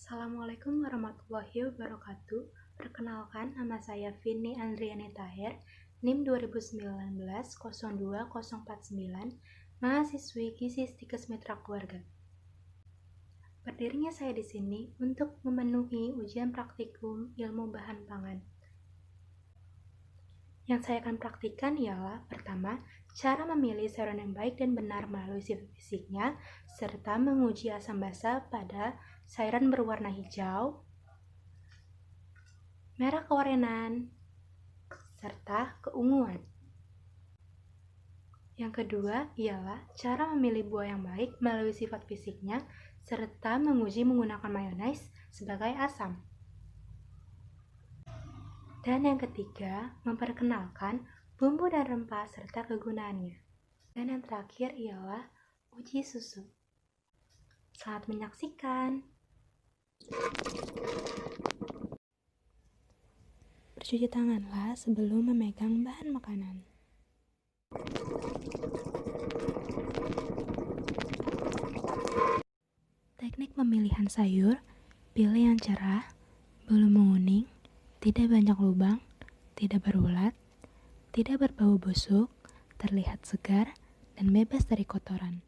Assalamualaikum warahmatullahi wabarakatuh. Perkenalkan, nama saya Vini Andriani Tahir, NIM 2019-02-049, mahasiswi Gizi Stikes Mitra Keluarga. Berdirinya saya di sini untuk memenuhi ujian praktikum ilmu bahan pangan. Yang saya akan praktikkan ialah, pertama, cara memilih sayuran yang baik dan benar melalui sifat fisiknya, serta menguji asam basa pada sayuran berwarna hijau, merah keorenan, serta keunguan. Yang kedua ialah cara memilih buah yang baik melalui sifat fisiknya, serta menguji menggunakan mayones sebagai asam. Dan yang ketiga, memperkenalkan bumbu dan rempah serta kegunaannya. Dan yang terakhir ialah uji susu. Selamat menyaksikan. Bercuci tanganlah sebelum memegang bahan makanan. Teknik pemilihan sayur, pilih yang cerah, belum menguning, tidak banyak lubang, tidak berulat, tidak berbau busuk, terlihat segar, dan bebas dari kotoran.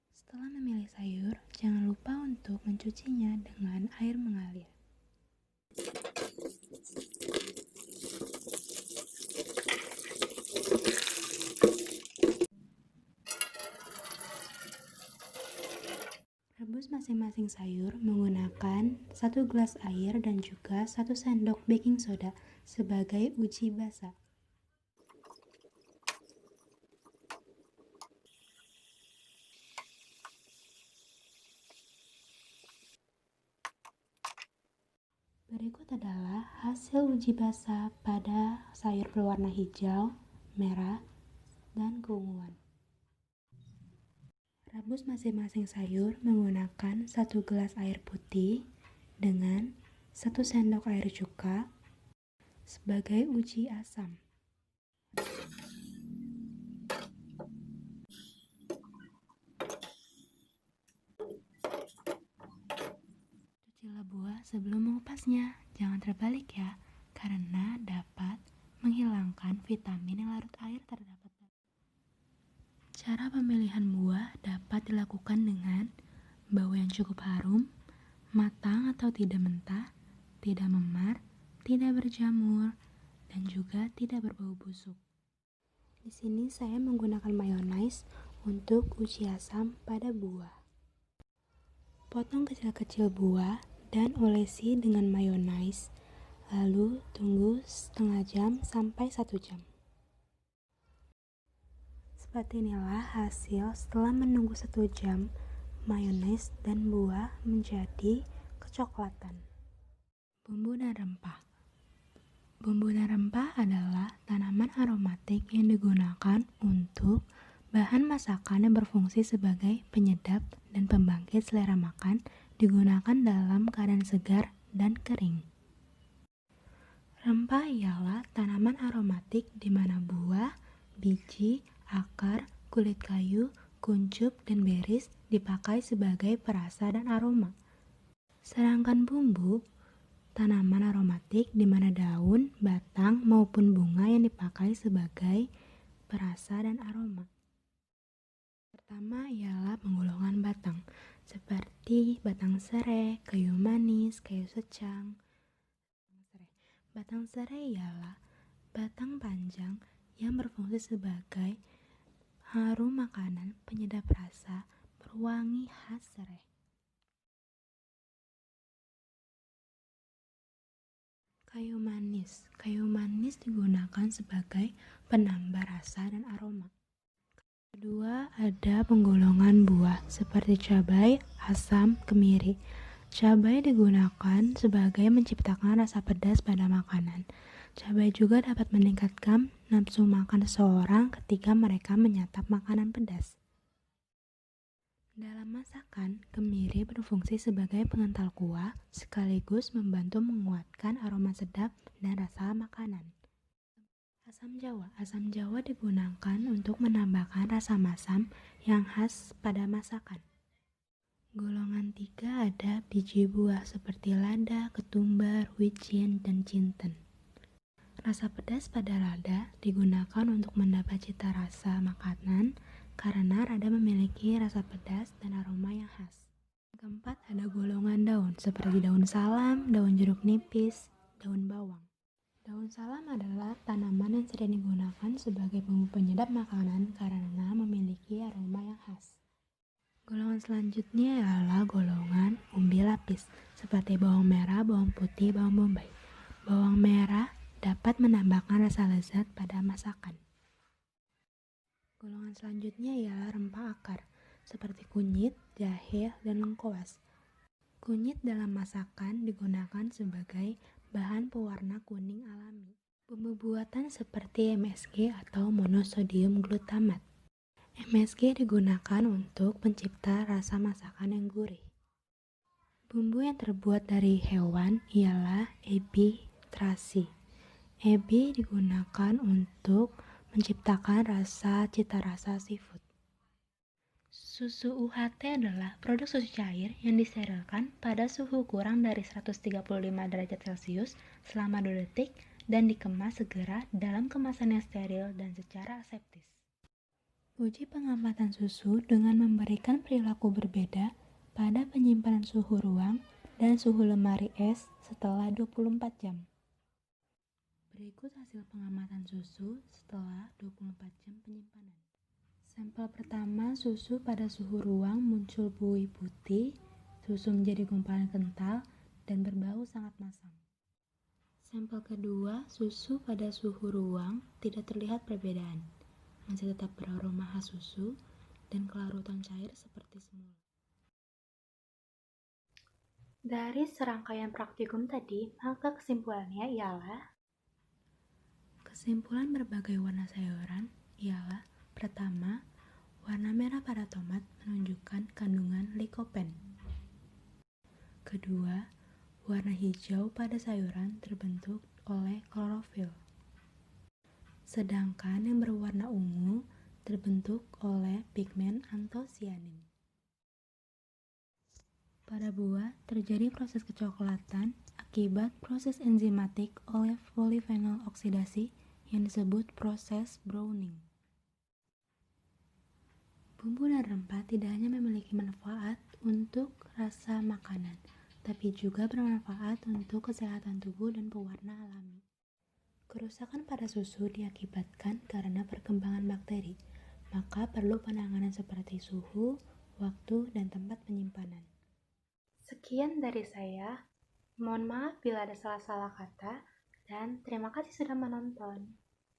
Setelah memilih sayur, jangan lupa untuk mencucinya dengan air mengalir. Rebus masing-masing sayur menggunakan 1 gelas air dan juga 1 sendok baking soda sebagai uji basa. Berikut adalah hasil uji basa pada sayur berwarna hijau, merah, dan keunguan. Rebus masing-masing sayur menggunakan 1 gelas air putih dengan 1 sendok air cuka sebagai uji asam. Cucilah buah sebelum mengupasnya, jangan terbalik ya, karena dapat menghilangkan vitamin yang larut air terdapat. Cara pemilihan buah dapat dilakukan dengan bau yang cukup harum, matang atau tidak mentah, tidak memar, tidak berjamur, dan juga tidak berbau busuk. Di sini saya menggunakan mayones untuk uji asam pada buah. Potong kecil-kecil buah dan olesi dengan mayones, lalu tunggu setengah jam sampai 1 jam. Seperti inilah hasil setelah menunggu 1 jam, mayones dan buah menjadi kecoklatan. Bumbu dan rempah. Bumbu dan rempah adalah tanaman aromatik yang digunakan untuk bahan masakan yang berfungsi sebagai penyedap dan pembangkit selera makan, digunakan dalam keadaan segar dan kering. Rempah ialah tanaman aromatik di mana buah, biji, akar, kulit kayu, kuncup, dan beris dipakai sebagai perasa dan aroma. Sedangkan bumbu, tanaman aromatik di mana daun, batang, maupun bunga yang dipakai sebagai perasa dan aroma. Pertama ialah penggolongan batang, seperti batang serai, kayu manis, kayu secang. Batang serai ialah batang panjang yang berfungsi sebagai harum makanan, penyedap rasa, berwangi khas serai. Kayu manis digunakan sebagai penambah rasa dan aroma. Kedua, ada penggolongan buah seperti cabai, asam, kemiri. Cabai digunakan sebagai menciptakan rasa pedas pada makanan. Cabai juga dapat meningkatkan nafsu makan seseorang ketika mereka menyantap makanan pedas. Dalam masakan, kemiri berfungsi sebagai pengental kuah sekaligus membantu menguatkan aroma sedap dan rasa makanan. Asam Jawa digunakan untuk menambahkan rasa masam yang khas pada masakan. Golongan 3 ada biji buah seperti lada, ketumbar, wijen, dan jinten. Rasa pedas pada lada digunakan untuk mendapat cita rasa makanan karena lada memiliki rasa pedas dan aroma yang khas. Keempat ada golongan daun seperti daun salam, daun jeruk nipis, daun bawang. Daun salam adalah tanaman yang sering digunakan sebagai bumbu penyedap makanan karena memiliki aroma yang khas. Golongan selanjutnya adalah golongan umbi lapis, seperti bawang merah, bawang putih, bawang bombay. Bawang merah dapat menambahkan rasa lezat pada masakan. Golongan selanjutnya ialah rempah akar, seperti kunyit, jahe, dan lengkoas. Kunyit dalam masakan digunakan sebagai bahan pewarna kuning alami. Bumbu buatan seperti MSG atau monosodium glutamat. MSG digunakan untuk pencipta rasa masakan yang gurih. Bumbu yang terbuat dari hewan ialah ebi terasi. Ebi digunakan untuk menciptakan cita rasa seafood. Susu UHT adalah produk susu cair yang disterilkan pada suhu kurang dari 135 derajat Celcius selama 2 detik dan dikemas segera dalam kemasan yang steril dan secara aseptis. Uji pengamatan susu dengan memberikan perilaku berbeda pada penyimpanan suhu ruang dan suhu lemari es setelah 24 jam. Berikut hasil pengamatan susu setelah 24 jam penyimpanan. Sampel pertama, susu pada suhu ruang muncul buih putih, susu menjadi gumpalan kental, dan berbau sangat masam. Sampel kedua, susu pada suhu ruang tidak terlihat perbedaan, masih tetap beraroma khas susu, dan kelarutan cair seperti semula. Dari serangkaian praktikum tadi, maka kesimpulannya ialah kesimpulan berbagai warna sayuran ialah pertama, warna merah pada tomat menunjukkan kandungan likopen. Kedua, warna hijau pada sayuran terbentuk oleh klorofil. Sedangkan yang berwarna ungu terbentuk oleh pigmen antosianin. Pada buah terjadi proses kecoklatan akibat proses enzimatik oleh polifenol oksidasi yang disebut proses browning. Bumbu dan rempah tidak hanya memiliki manfaat untuk rasa makanan, tapi juga bermanfaat untuk kesehatan tubuh dan pewarna alami. Kerusakan pada susu diakibatkan karena perkembangan bakteri, maka perlu penanganan seperti suhu, waktu, dan tempat penyimpanan. Sekian dari saya. Mohon maaf bila ada salah-salah kata, dan terima kasih sudah menonton.